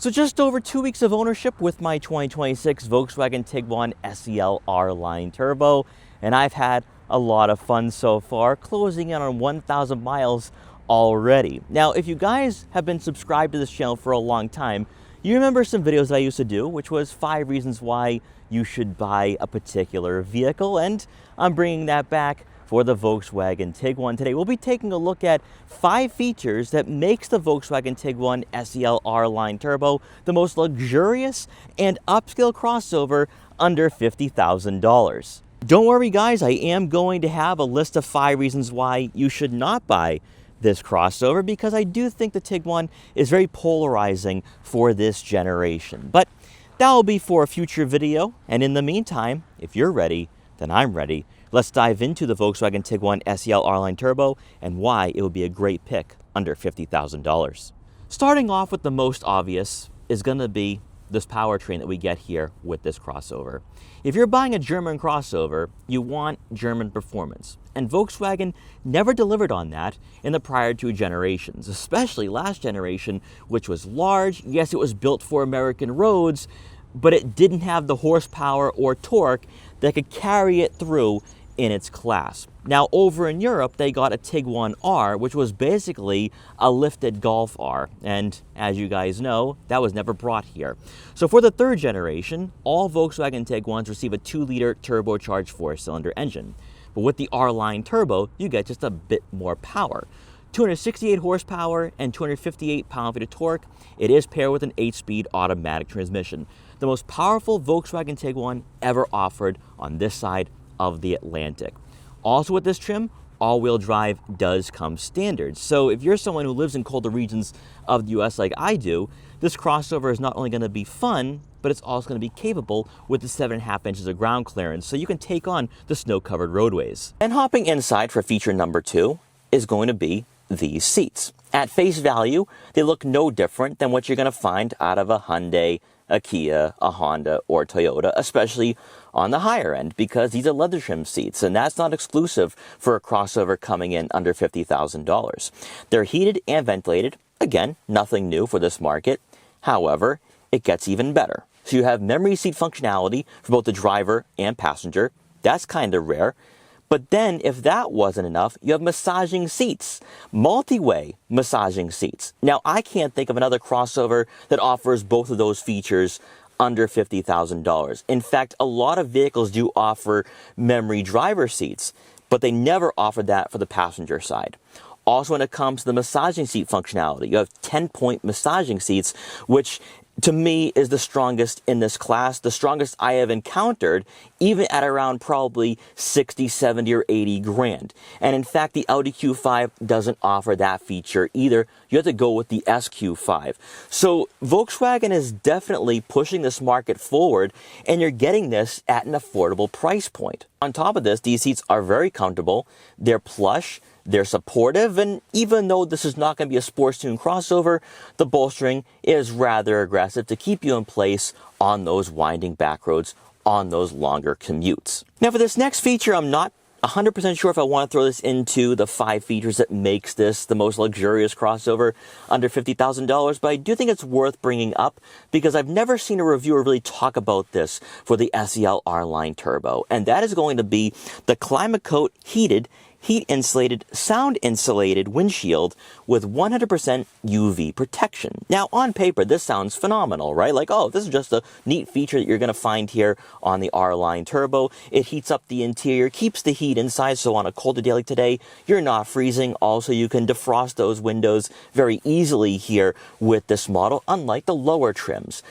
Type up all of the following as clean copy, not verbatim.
So just over 2 weeks of ownership with my 2026 Volkswagen Tiguan SEL R-Line Turbo, and I've had a lot of fun so far, closing in on 1,000 miles already. Now, if you guys have been subscribed to this channel for a long time, you remember some videos that I used to do, which was 5 reasons why you should buy a particular vehicle, and I'm bringing that back for the Volkswagen Tiguan. Today we'll be taking a look at 5 features that makes the Volkswagen Tiguan SEL R-Line Turbo the most luxurious and upscale crossover under $50,000. Don't worry guys, I am going to have a list of 5 reasons why you should not buy this crossover, because I do think the Tiguan is very polarizing for this generation. But that will be for a future video, and in the meantime, if you're ready, then I'm ready. Let's dive into the Volkswagen Tiguan SEL R-Line Turbo and why it would be a great pick under $50,000. Starting off with the most obvious is going to be this powertrain that we get here with this crossover. If you're buying a German crossover, you want German performance. And Volkswagen never delivered on that in the prior 2 generations, especially last generation, which was large. Yes, it was built for American roads, but it didn't have the horsepower or torque that could carry it through in its class. Now, over in Europe, they got a Tiguan R, which was basically a lifted Golf R. And as you guys know, that was never brought here. So for the 3rd generation, all Volkswagen Tiguans receive a 2-liter turbocharged 4-cylinder engine. But with the R-Line Turbo, you get just a bit more power. 268 horsepower and 258 pound-feet of torque. It is paired with an 8-speed automatic transmission. The most powerful Volkswagen Tiguan ever offered on this side of the Atlantic. Also with this trim, all-wheel drive does come standard. So if you're someone who lives in colder regions of the US like I do, this crossover is not only going to be fun, but it's also going to be capable with the 7.5 inches of ground clearance, so you can take on the snow-covered roadways. And hopping inside for feature number 2 is going to be these seats. At face value, they look no different than what you're going to find out of a Hyundai, a Kia, a Honda, or Toyota, especially on the higher end, because these are leather trim seats, and that's not exclusive for a crossover coming in under $50,000. They're heated and ventilated. Again, nothing new for this market. However, it gets even better. So you have memory seat functionality for both the driver and passenger. That's kind of rare. But then, if that wasn't enough, you have massaging seats, multi-way massaging seats. Now, I can't think of another crossover that offers both of those features under $50,000. In fact, a lot of vehicles do offer memory driver seats, but they never offer that for the passenger side. Also, when it comes to the massaging seat functionality, you have 10-point massaging seats, which to me is the strongest in this class, the strongest I have encountered, even at around probably 60, 70, or 80 grand. And in fact, the Audi Q5 doesn't offer that feature either. You have to go with the SQ5. So Volkswagen is definitely pushing this market forward, and you're getting this at an affordable price point. On top of this, these seats are very comfortable. They're plush. They're supportive, and even though this is not going to be a sports tune crossover, the bolstering is rather aggressive to keep you in place on those winding back roads, on those longer commutes. Now for this next feature, I'm not 100% sure if I want to throw this into the 5 features that makes this the most luxurious crossover under $50,000, but I do think it's worth bringing up because I've never seen a reviewer really talk about this for the SEL R-Line Turbo, and that is going to be the ClimateCoat heated, heat-insulated, sound-insulated windshield with 100% UV protection. Now, on paper, this sounds phenomenal, right? Like, oh, this is just a neat feature that you're going to find here on the R-Line Turbo. It heats up the interior, keeps the heat inside, so on a colder day like today, you're not freezing. Also, you can defrost those windows very easily here with this model, unlike the lower trims.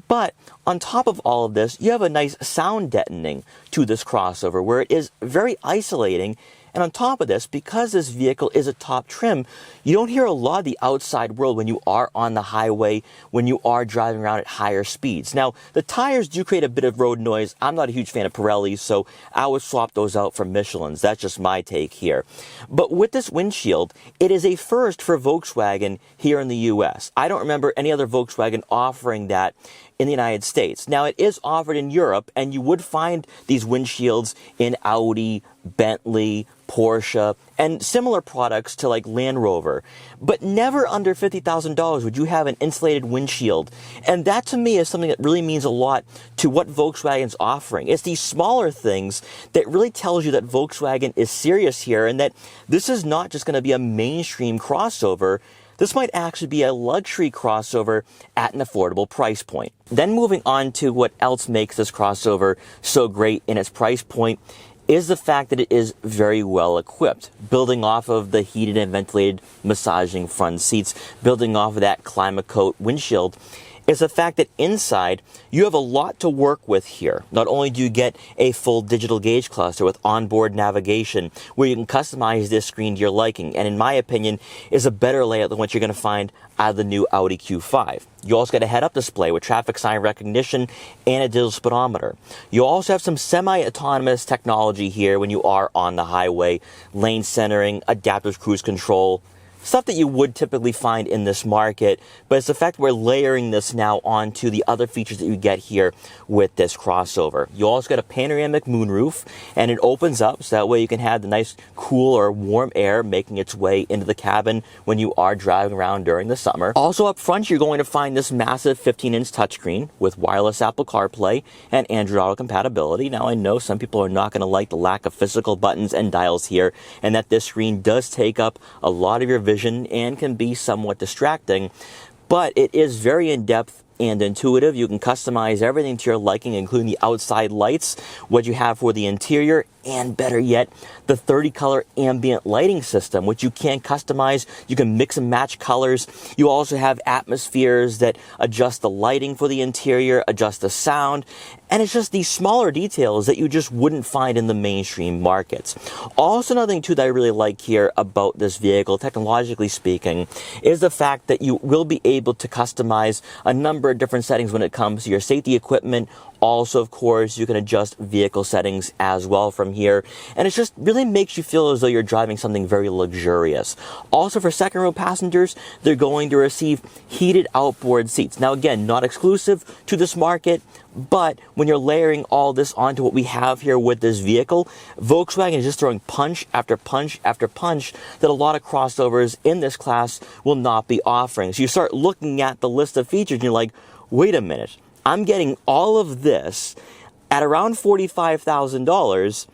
But on top of all of this, you have a nice sound deadening to this crossover where it is very isolating. And on top of this, because this vehicle is a top trim, you don't hear a lot of the outside world when you are on the highway, when you are driving around at higher speeds. Now, the tires do create a bit of road noise. I'm not a huge fan of Pirellis, so I would swap those out for Michelins. That's just my take here. But with this windshield, it is a first for Volkswagen here in the US. I don't remember any other Volkswagen offering that in the United States. Now, it is offered in Europe, and you would find these windshields in Audi, Bentley, Porsche, and similar products to like Land Rover. But never under $50,000 would you have an insulated windshield. And that to me is something that really means a lot to what Volkswagen's offering. It's these smaller things that really tells you that Volkswagen is serious here and that this is not just going to be a mainstream crossover. This might actually be a luxury crossover at an affordable price point. Then moving on to what else makes this crossover so great in its price point is the fact that it is very well equipped. Building off of the heated and ventilated massaging front seats, building off of that Climate Coat windshield, is the fact that inside you have a lot to work with here. Not only do you get a full digital gauge cluster with onboard navigation where you can customize this screen to your liking, and in my opinion is a better layout than what you're going to find out of the new Audi Q5. You also get a head-up display with traffic sign recognition and a digital speedometer. You also have some semi-autonomous technology here when you are on the highway, lane centering, adaptive cruise control, stuff that you would typically find in this market, but it's the fact we're layering this now onto the other features that you get here with this crossover. You also get a panoramic moonroof, and it opens up so that way you can have the nice cool or warm air making its way into the cabin when you are driving around during the summer. Also up front, you're going to find this massive 15-inch touchscreen with wireless Apple CarPlay and Android Auto compatibility. Now I know some people are not going to like the lack of physical buttons and dials here, and that this screen does take up a lot of your vision and can be somewhat distracting, but it is very in-depth and intuitive. You can customize everything to your liking, including the outside lights, what you have for the interior, and better yet, the 30-color ambient lighting system, which you can customize. You can mix and match colors. You also have atmospheres that adjust the lighting for the interior, adjust the sound, and it's just these smaller details that you just wouldn't find in the mainstream markets. Also, another thing too that I really like here about this vehicle, technologically speaking, is the fact that you will be able to customize a number of different settings when it comes to your safety equipment. Also, of course, you can adjust vehicle settings as well from here, and it just really makes you feel as though you're driving something very luxurious. Also, for second row passengers, they're going to receive heated outboard seats. Now again, not exclusive to this market, but when you're layering all this onto what we have here with this vehicle, Volkswagen is just throwing punch after punch after punch that a lot of crossovers in this class will not be offering. So you start looking at the list of features and you're like, wait a minute, I'm getting all of this at around $45,000,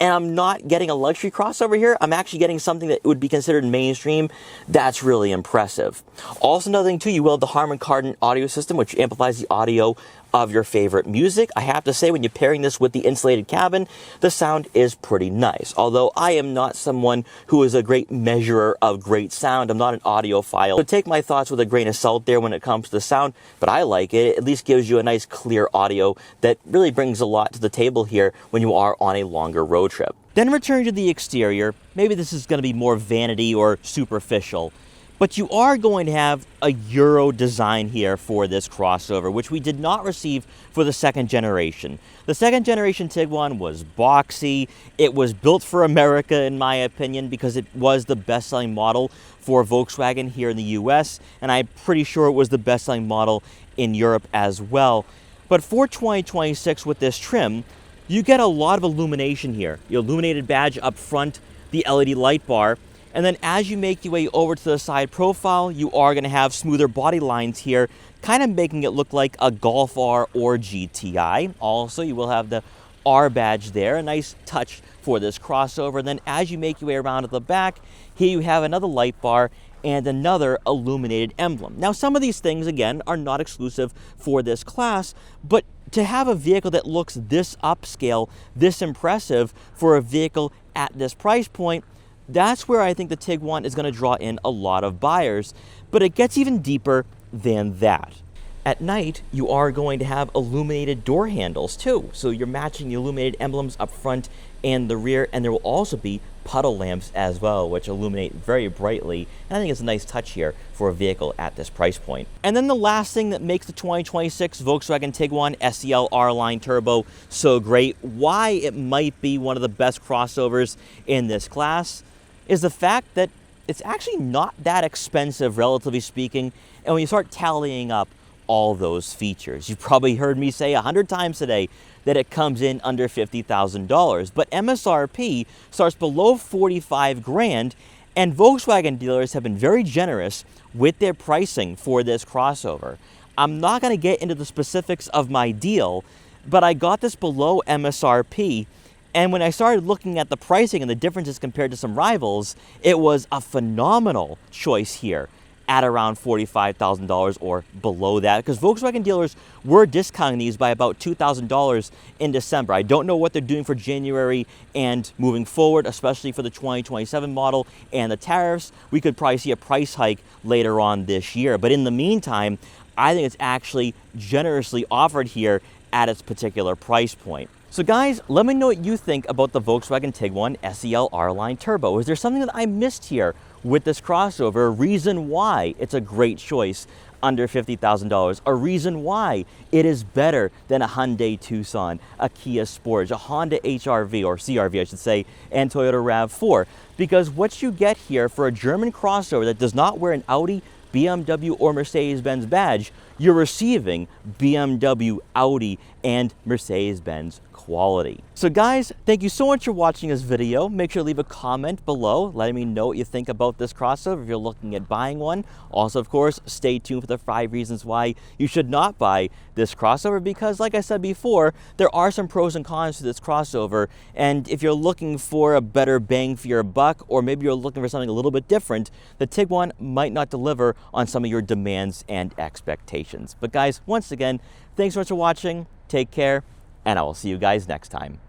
and I'm not getting a luxury crossover here. I'm actually getting something that would be considered mainstream. That's really impressive. Also, another thing too, you will have the Harman Kardon audio system, which amplifies the audio of your favorite music. I have to say, when you're pairing this with the insulated cabin, the sound is pretty nice. Although I am not someone who is a great measurer of great sound. I'm not an audiophile. So take my thoughts with a grain of salt there when it comes to the sound, but I like it. It at least gives you a nice clear audio that really brings a lot to the table here when you are on a longer road trip. Then returning to the exterior, maybe this is going to be more vanity or superficial, but you are going to have a Euro design here for this crossover, which we did not receive for the second generation. The second generation Tiguan was boxy. It was built for America, in my opinion, because it was the best-selling model for Volkswagen here in the US, and I'm pretty sure it was the best-selling model in Europe as well. But for 2026 with this trim, you get a lot of illumination here. Your illuminated badge up front, the LED light bar, and then as you make your way over to the side profile, you are going to have smoother body lines here, kind of making it look like a Golf R or GTI. Also, you will have the R badge there, a nice touch for this crossover. And then as you make your way around to the back, here you have another light bar and another illuminated emblem. Now, some of these things, again, are not exclusive for this class, but to have a vehicle that looks this upscale, this impressive for a vehicle at this price point, that's where I think the Tiguan is going to draw in a lot of buyers. But it gets even deeper than that. At night, you are going to have illuminated door handles too. So you're matching the illuminated emblems up front and the rear, and there will also be puddle lamps as well, which illuminate very brightly. And I think it's a nice touch here for a vehicle at this price point. And then the last thing that makes the 2026 Volkswagen Tiguan SEL R-Line Turbo so great, why it might be one of the best crossovers in this class, is the fact that it's actually not that expensive, relatively speaking. And when you start tallying up all those features. You've probably heard me say 100 times today that it comes in under $50,000, but MSRP starts below 45 grand, and Volkswagen dealers have been very generous with their pricing for this crossover. I'm not going to get into the specifics of my deal, but I got this below MSRP, and when I started looking at the pricing and the differences compared to some rivals, it was a phenomenal choice here at around $45,000 or below that, because Volkswagen dealers were discounting these by about $2,000 in December. I don't know what they're doing for January and moving forward, especially for the 2027 model and the tariffs. We could probably see a price hike later on this year. But in the meantime, I think it's actually generously offered here at its particular price point. So guys, let me know what you think about the Volkswagen Tiguan SEL R-Line Turbo. Is there something that I missed here with this crossover? A reason why it's a great choice under $50,000, a reason why it is better than a Hyundai Tucson, a Kia Sportage, a Honda HR-V, or CR-V I should say, and Toyota RAV4. Because what you get here for a German crossover that does not wear an Audi, BMW, or Mercedes-Benz badge, you're receiving BMW, Audi, and Mercedes-Benz quality. So guys, thank you so much for watching this video. Make sure to leave a comment below letting me know what you think about this crossover if you're looking at buying one. Also, of course, stay tuned for the 5 reasons why you should not buy this crossover, because like I said before, there are some pros and cons to this crossover, and if you're looking for a better bang for your buck, or maybe you're looking for something a little bit different, the Tiguan might not deliver on some of your demands and expectations. But guys, once again, thanks so much for watching. Take care, and I will see you guys next time.